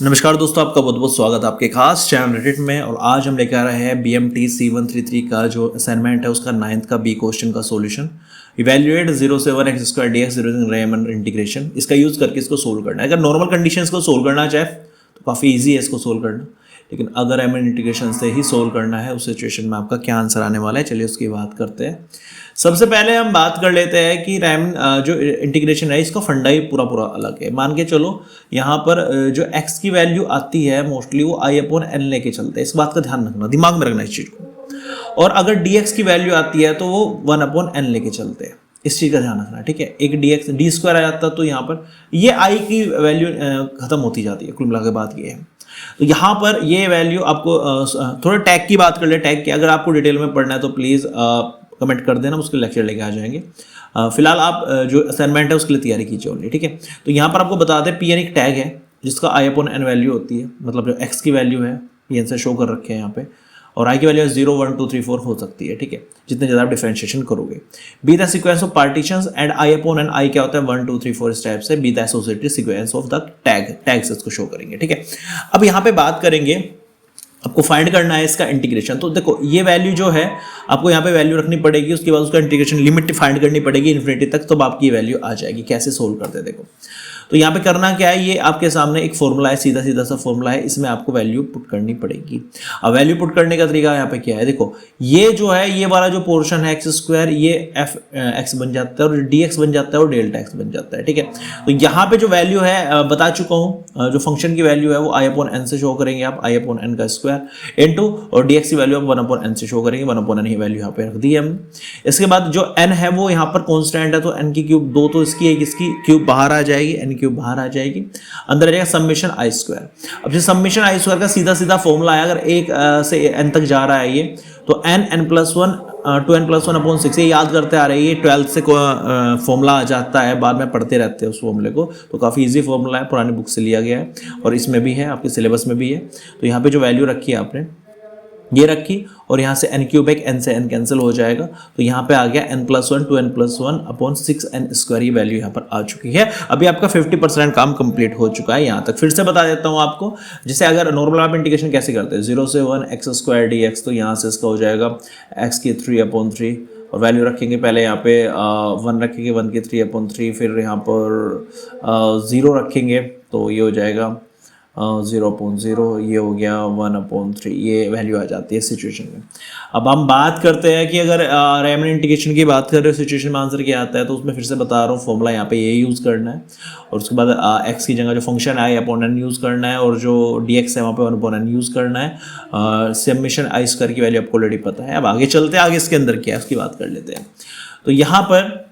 नमस्कार दोस्तों, आपका बहुत बहुत स्वागत है आपके खास चैनल रेडिट में। और आज हम लेकर आ रहे हैं BMT C133 का जो असाइनमेंट है उसका 9th का बी क्वेश्चन का सॉल्यूशन। इवैल्यूएट 0 से 1 x² dx रेमन इंटीग्रेशन। इसका यूज़ करके इसको सोल्व करना है। अगर नॉर्मल कंडीशंस को सोल्व करना चाहे तो काफ़ी ईजी है इसको सोल्व करना, लेकिन अगर रेमन इंटीग्रेशन से ही सोल्व करना है उस सिचुएशन में आपका क्या आंसर आने वाला है, चलिए उसकी बात करते हैं। सबसे पहले हम बात कर लेते हैं कि रैम जो इंटीग्रेशन है इसका फंडा ही पूरा अलग है। मान के चलो यहाँ पर जो x की वैल्यू आती है मोस्टली वो I/n लेके चलते हैं। इस बात का ध्यान रखना, दिमाग में रखना इस चीज़ को। और अगर dx की वैल्यू आती है तो वो 1/n लेके चलते हैं। इस चीज़ का ध्यान रखना, ठीक है। एक d² आ जाता तो यहाँ पर ये i की वैल्यू खत्म होती जाती है। कुल मिला के बात ये है। तो यहाँ पर ये वैल्यू आपको थोड़ा टैग की बात कर ले। टैग की अगर आपको डिटेल में पढ़ना है तो प्लीज़ कमेंट कर देना, उसके लेक्चर लेके आ जाएंगे। फिलहाल आप जो असाइनमेंट है उसके लिए तैयारी कीजिए ओनली, ठीक है। तो यहाँ पर आपको बता दें Pn एक टैग है जिसका I/n वैल्यू होती है, मतलब जो x की वैल्यू है Pn से शो कर रखे हैं यहाँ पे, और i की वैल्यू 0 1 2 3 4 हो सकती है, ठीक है, जितने ज़्यादा आप डिफरेंशिएशन करोगे। Be the sequence of partitions and I/n i क्या होता है 1 2 3 4 इस टाइप से। Be the associated sequence of the tag से इसको शो करेंगे, ठीक है। अब यहाँ पे बात करेंगे, आपको फाइंड करना है इसका इंटीग्रेशन। तो देखो ये वैल्यू जो है आपको यहाँ पे वैल्यू रखनी पड़ेगी, उसके बाद उसका इंटीग्रेशन लिमिट फाइंड करनी पड़ेगी इन्फिनिटी तक, तो आपकी वैल्यू आ जाएगी। कैसे सोल्व करते हैं देखो। तो यहाँ पे करना क्या है, ये आपके सामने एक फॉर्मूला है, सीधा सा फॉर्मूला है, इसमें आपको वैल्यू पुट करनी पड़ेगी। अब वैल्यू पुट करने का तरीका यहाँ पे क्या है, देखो ये जो है ये वाला जो पोर्शन है x² ये f(x) बन जाता है और dx बन जाता है और डेल्टा x बन जाता है, ठीक है। तो यहाँ पे जो वैल्यू है बता चुका हूँ, जो फंक्शन की वैल्यू है वो I/n से शो करेंगे आप, I/n का स्क्वायर इनटू, और dx की वैल्यू आप 1/n से शो करेंगे, 1/n ही वैल्यू यहाँ पे रख दी है हमने। इसके बाद जो n है वो यहाँ पर कॉन्स्टेंट है, तो n की क्यूब 2 तो इसकी एक, इसकी क्यूब बाहर आ जाएगी, n क्यूब बाहर आ जाएगी, अंदर आ जाएगा समेशन I²। अब जो समेशन I² का सीधा फॉर्मूला है, अगर 1 से n तक जा रहा है ये, तो n+1 2n+1/6 ये याद करते आ रहे हैं। ये 12th से फॉर्मूला आ जाता है, बाद में पढ़ते रहते हैं उस फॉर्मूले को, तो काफ़ी इजी फॉर्मूला है, पुरानी बुक से लिया गया है और इसमें भी है, आपके सिलेबस में भी है। तो यहाँ पे जो वैल्यू रखी है आपने ये रखी, और यहाँ से n³ n से n कैंसिल हो जाएगा, तो यहाँ पे आ गया n+1 2n+1/6n² ये वैल्यू यहाँ पर आ चुकी है। अभी आपका 50% काम कंप्लीट हो चुका है। यहाँ तक फिर से बता देता हूँ आपको, जैसे अगर नॉर्मल आप इंटीग्रेशन कैसे करते हैं 0 से 1 x² dx, तो यहाँ से इसका हो जाएगा x की 3/3, और वैल्यू रखेंगे पहले यहाँ पे 1 रखेंगे, 1 की 3/3, फिर यहाँ पर 0 रखेंगे तो ये हो जाएगा 0/0, ये हो गया 1/3, ये वैल्यू आ जाती है सिचुएशन में। अब हम बात करते हैं कि अगर रेमन इंटीग्रेशन की बात कर रहे हो सिचुएशन में आंसर क्या आता है, तो उसमें फिर से बता रहा हूँ फॉर्मूला यहाँ पे ये यूज़ करना है, और उसके बाद x की जगह जो फंक्शन है I/n यूज़ करना है, और जो dx है वहाँ पे 1/n यूज़ करना है। समेशन I² की वैल्यू आपको ऑलरेडी पता है। अब आगे चलते हैं, आगे इसके अंदर क्या है उसकी बात कर लेते हैं। तो यहाँ पर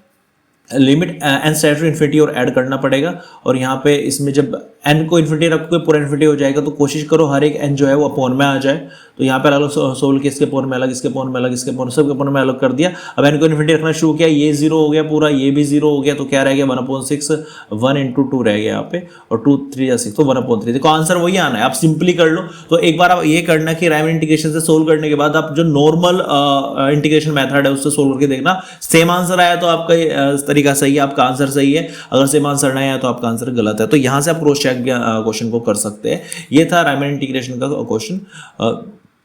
limit n tends to infinity और ऐड करना पड़ेगा, और यहाँ पे इसमें जब n को इन्फिनिटी रखोगे पूरा इन्फिनिटी हो जाएगा, तो कोशिश करो हर एक n जो है वो अपॉन में आ जाए। तो यहाँ पे अलग सोल्व किया, इसके अपॉन में अलग, इसके अपॉन में अलग, इसके अपॉन, सबके अपॉन में अलग कर दिया। अब n को इन्फिनिटी रखना शुरू किया, ये 0 हो गया पूरा, ये भी 0 हो गया, तो क्या रह गया 1/6, 1 × 2 रह गया यहाँ पे, और 2 3 6, तो 1/3। देखो आंसर वही आना है, आप सिंपली कर लो। तो एक बार आप ये करना कि रेमन इंटीग्रेशन से सोल्व करने के बाद आप जो नॉर्मल इंटीग्रेशन मेथड है उससे सोल्व करके देखना, सेम आंसर आया तो आपका तरीका सही है, आपका आंसर सही है। अगर सेम आंसर नहीं आया तो आपका आंसर गलत है। तो यहाँ से आप क्रॉस चेक क्वेश्चन को कर सकते हैं। ये था रेमन इंटीग्रेशन का क्वेश्चन।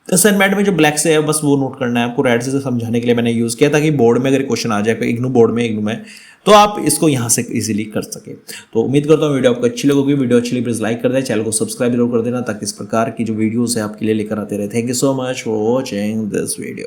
असाइनमेंट में जो ब्लैक से है बस वो नोट करना है आपको, रेड से समझाने के लिए मैंने यूज़ किया, ताकि बोर्ड में अगर क्वेश्चन आ जाए इग्नू बोर्ड में, इग्नू में, तो आप इसको यहाँ से इजीली कर सके। तो उम्मीद करता हूँ वीडियो आपको अच्छी लगेगी। वीडियो अच्छी लगी प्लीज़ लाइक कर दें, चैनल को सब्सक्राइब जरूर कर देना, ताकि इस प्रकार की जो वीडियोस है आपके लिए लेकर आते रहे। Thank you so much for watching this video.